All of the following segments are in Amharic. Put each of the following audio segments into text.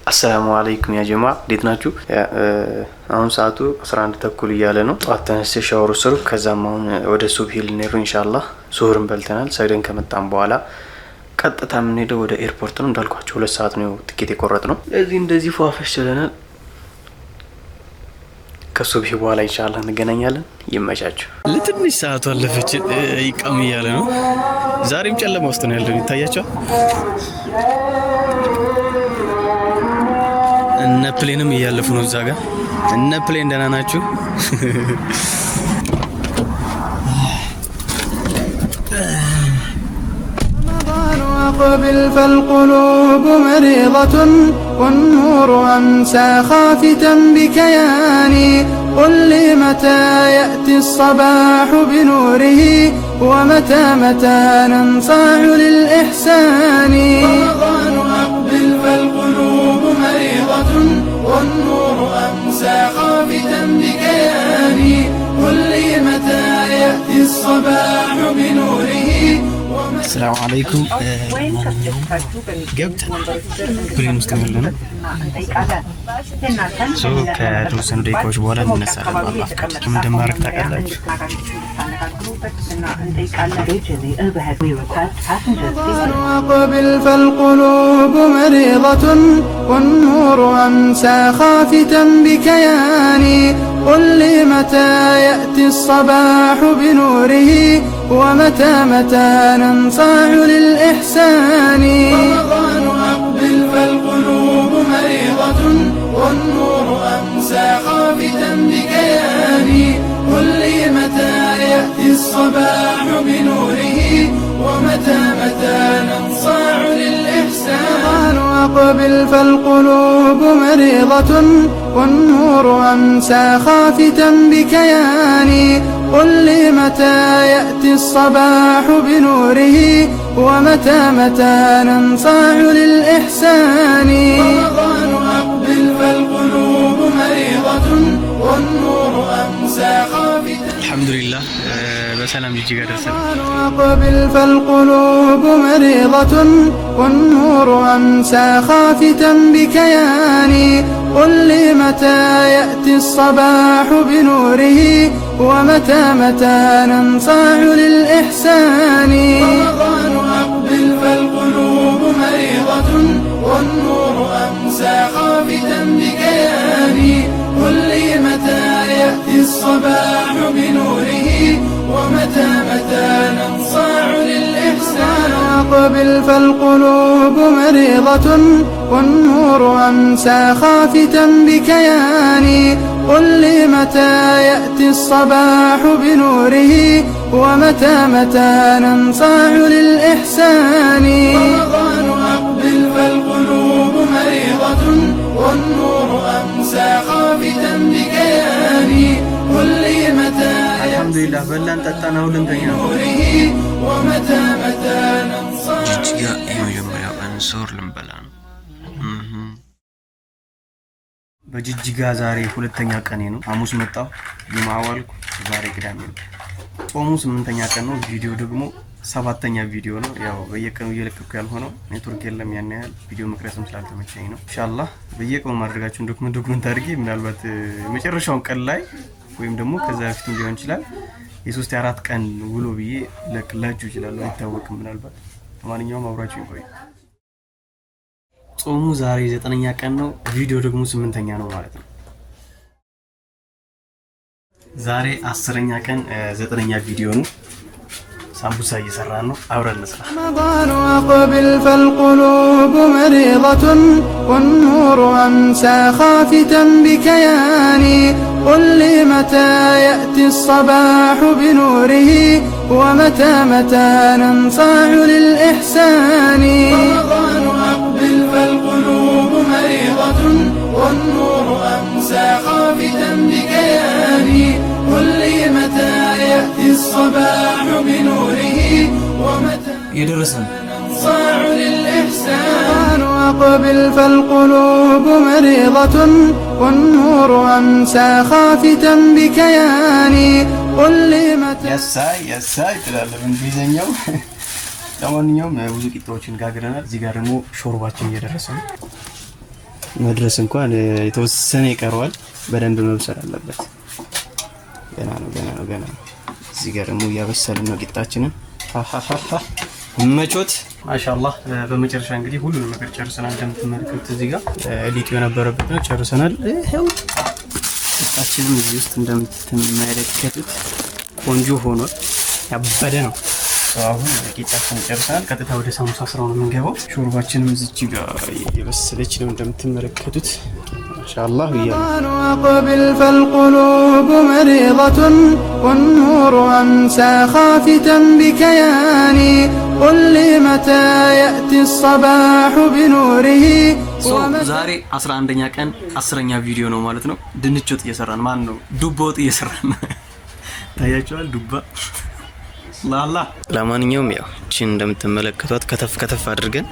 አሰላሙ አለይኩም ያ ጀማ እንዴት ናችሁ? አሁን ሰዓቱ 11 ተኩል እያለ ነው። ጧት ተነስቼ ሻወር ወሰድኩ። ከዛም አሁን ወደ ሱብሂ ልንሄድ ነው ኢንሻአላህ። ሱሁርን በልተናል። ሰግደን ከመጣን በኋላ ቀጥታ የምንሄደው ወደ ኤርፖርት ነው። እንዳልኳችሁ 2 ሰዓት ነው ትኬት የቆረጥ ነው። ለዚህ እንደዚህ ፏፈሽ ብለናል። ከሱብሂ በኋላ ኢንሻአላህ እንገናኛለን። ይመቻችሁ። ለትንሽ ሰዓቱ አለፈች ይቀም እያለ ነው። ዛሬም ጨለማ ውስጥ ነው ያለው ይታያችኋል። እነ ፕሌንም እያለፉ ነው እዛ ጋር። እነ ፕሌን ደህና ናችሁ? قبل فالقلوب مريضة والنور أمسى خافتا بكياني قل لي متى يأتي الصباح بنوره ومتى ننصاع للإحسان رمضان أقبل فالقلوب مريضة والنور أمسى خافتا بكياني قل لي متى يأتي الصباح بنوره. السلام عليكم. قبت بلين مستمرنا سو كتوسن دقيقة بولا من الساعة الله كم دمارك تقلج قبل فالقلوب مريضة والنور أمسى خافتا بكياني قل لي متى يأتي الصباح بنوره ومتى ننصاع للإحسان رمضان أقبل فالقلوب مريضة والنور أمسى خافتا بكياني قل لي متى يأتي الصباح بنوره ومتى ننصاع للإحسان أقبل فالقلوب مريضة والنور أمسى خافتا بكياني قل لي متى يأتي الصباح بنوره ومتى ننصاع للإحسان رمضان أقبل فالقلوب مريضة والنور أمسى خافتا. الحمد لله بسلام جيجي قدرسل. أقبل فالقلوب مريضة والنور أمسى خافتا بكياني قل لي متى يأتي الصباح بنوره ومتى ننصاع للإحسان رمضان أقبل فالقلوب مريضة والنور أمسى خافتا بكياني قل لي متى يأتي الصباح بنوره ومتى ننصاع للإحسان أقبل فالقلوب مريضة والنور أمسى خافتا بكياني قل لي متى يأتي الصباح بنوره ومتى ننصاع للإحسان رمضان أقبل فالقلوب مريضة والنور أمسى خافتا بكياني قل لي متى الحمد لله بلان تتانا ولنتኛ ومتى ننصاع يا የመጀመሪያው አንሶር ልንበላ ነው። በጅጅጋ ዛሬ ሁለተኛ ቀኔ ነው። ሐሙስ መጣሁ ጁምዓ ዋልኩ። ዛሬ ቅዳሜ ነው። ጾሙ 8ኛ ቀን ነው። ቪዲዮ ደግሞ 7ኛ ቪዲዮ ነው። ያው በየቀኑ እየለቀኩ ያልሆነው ኔትወርክ የለም ያን ያህል ቪዲዮ መቅረጽም ስላልተመቸኝ ነው። ኢንሻአላህ በየቀኑ ማድረጋችሁን ዶክመንት አድርጌ ምናልባት መጨረሻውን ቀን ላይ ወይም ደግሞ ከዛ በፊት ሊሆን ይችላል የ3-4 ቀን ውሎ ብዬ ለቅላችሁ ይችላል አይታወቅም። ምናልባት ለማንኛውም አብራችሁ ይቆዩ። ጾሙ ዛሬ 9ኛ ቀን ነው። ቪዲዮ ደግሞ 8ኛ ነው ማለት ነው። ዛሬ 10ኛ ቀን 9ኛ ቪዲዮ ነው። ሳምቡሳ እየሰራን ነው። አብረን እንስራ። رمضان أقبل فالقلوب مريضة والنور أمسى خافتا بكياني قل لي متى يأتي الصباح بنوره ومتى ننصاع للإحسان رمضان أقبل فالقلوب مريضة والنور أمسى خافتا بكياني قل لي متى يأتي الصباح بنوره ومتى ننصاع للإحسان أقبل فالقلوب مريضة والنور أمسى خافتا بكياني قل لي متى يساي تلاله بالإنجليزية ለማንኛውም ብዙ ቂጣዎችን ጋግረናል። እዚህ ጋር ደግሞ ሾርባችን እየደረሰ ነው። መድረስ እንኳን የተወሰነ ይቀረዋል። በደንብ መብሰል አለበት። ገና ነው። እዚህ ጋር ደግሞ እያበሰልን ነው ቂጣችንን። መቾት ማሻአላህ። በመጨረሻ እንግዲህ ሁሉንም ነገር ጨርሰናል። እንደምትመለከቱት እዚህ ጋር ሊጡ የነበረበት ነው ጨርሰናል። ይሄው ቂጣችንም እዚህ ውስጥ እንደምትመለከቱት ቆንጆ ሆኖ ያበደ ነው። አሁን ቂጣችንን ጨርሰናል። ቀጥታ ወደ ሳሙሳ ስራው ነው የምንገባው። ሾርባችንም እዚህ ጋር እየበሰለች ነው እንደምትመለከቱት ማሻአላህ። وقبل فالقلوب مريضة والنور أمسى خافتا بكياني قل لي متى يأتي الصباح بنوره. ዛሬ 11ኛ ቀን 10ኛ ቪዲዮ ነው ማለት ነው። ድንች ወጥ እየሰራን ማን ነው ዱባ ወጥ እየሰራን ታያችኋል። ዱባ ላላ። ለማንኛውም ያው እቺን እንደምትመለከቷት ከተፍ አድርገን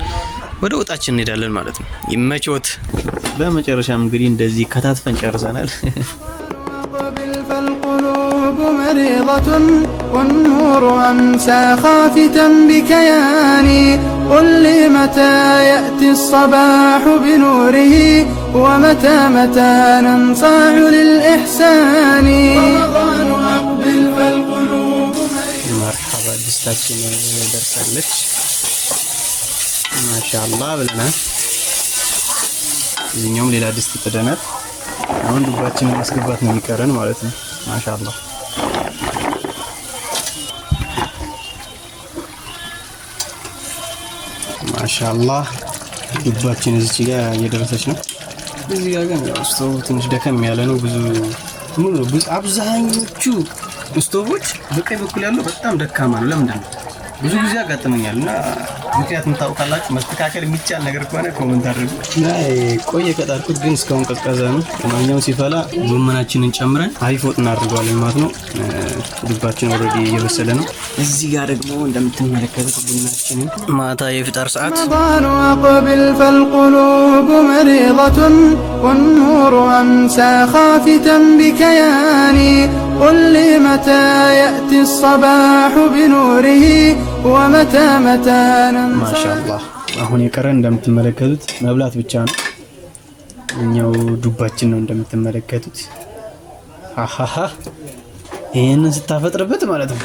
ወደ ወጣችን እንሄዳለን ማለት ነው። ይመቾት። በመጨረሻም እንግዲህ እንደዚህ ከታትፈን ጨርሰናል። فالقلوب مريضة والنور أمسى خافتا بكياني قل لي متى يأتي الصباح بنوره ومتى ننصاع للإحسان. رمضان أقبل فالقلوب مرحبا دستاችን ደርሳለች ማሻአላህ ብለናል። እዚህኛውም ሌላ ድስት ጥደናል። አሁን ዱባችንን ማስገባት ነው የሚቀረን ማለት ነው። ማሻአላህ ማሻአላህ። ዱባችን እዚህ ጋር እየደረሰች ነው። እዚህ ጋር ግን ስቶቭ ትንሽ ደከም ያለ ነው። ብዙ አብዛኞቹ ስቶቮች በቀኝ በኩል ያለው በጣም ደካማ ነው። ለምንድን ነው? ብዙ ጊዜ ያጋጥመኛልና ምክንያቱም ታውቃላችሁ። መስተካከል የሚቻል ነገር ከሆነ ኮሜንት አድርጉ። ቆየ ከጣርኩት ግን እስካሁን ቀዝቃዛ ነው። ለማንኛውም ሲፈላ ጎመናችንን ጨምረን አሪፍ ወጥ እናደርገዋለን ማለት ነው። ዱባችን ኦልሬዲ እየበሰለ ነው። እዚህ ጋር ደግሞ እንደምትመለከቱት ቡናችንን ማታ የፍጣር ሰዓት وقبل فالقلوب مريضة والنور أمسى خافتا بكياني قل لي متى يأتي الصباح بنوره ومتى ማሻአላህ። አሁን የቀረን እንደምትመለከቱት መብላት ብቻ ነው። እኛው ዱባችን ነው እንደምትመለከቱት። አሃሃ ይሄንን ስታፈጥርበት ማለት ነው።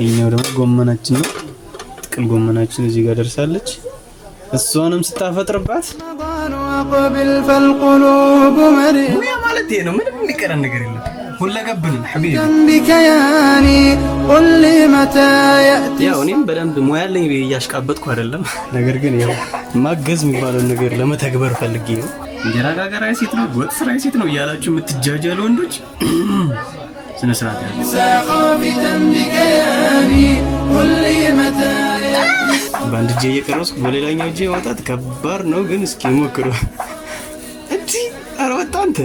እኛው ደግሞ ጎመናችን ነው። ጥቅል ጎመናችን እዚህ ጋር ደርሳለች። እሷንም ስታፈጥርባት وقبل فالقلوب مريضة ማለት ይሄ ነው። ምንም የሚቀረን ነገር የለም። ሁለገብን ሐቢቢ بكياني قل لي متى يأتي. ያው እኔም በደንብ ሙያ አለኝ እያሽቃበጥኩ አይደለም። ነገር ግን ያው ማገዝ የሚባለው ነገር ለመተግበር ፈልጌ ነው። እንጀራ ጋገራ ሴት ነው፣ ወጥ ስራ ሴት ነው እያላችሁ የምትጃጃሉ ወንዶች ስነ ስርዓት ያለ خافتا بكياني قل لي متى يأتي. በአንድ እጄ እየቀረስኩ በሌላኛው እጄ ማውጣት ከባድ ነው። ግን እስኪ ሞክሩ። እንዴ ኧረ ወጣ አንተ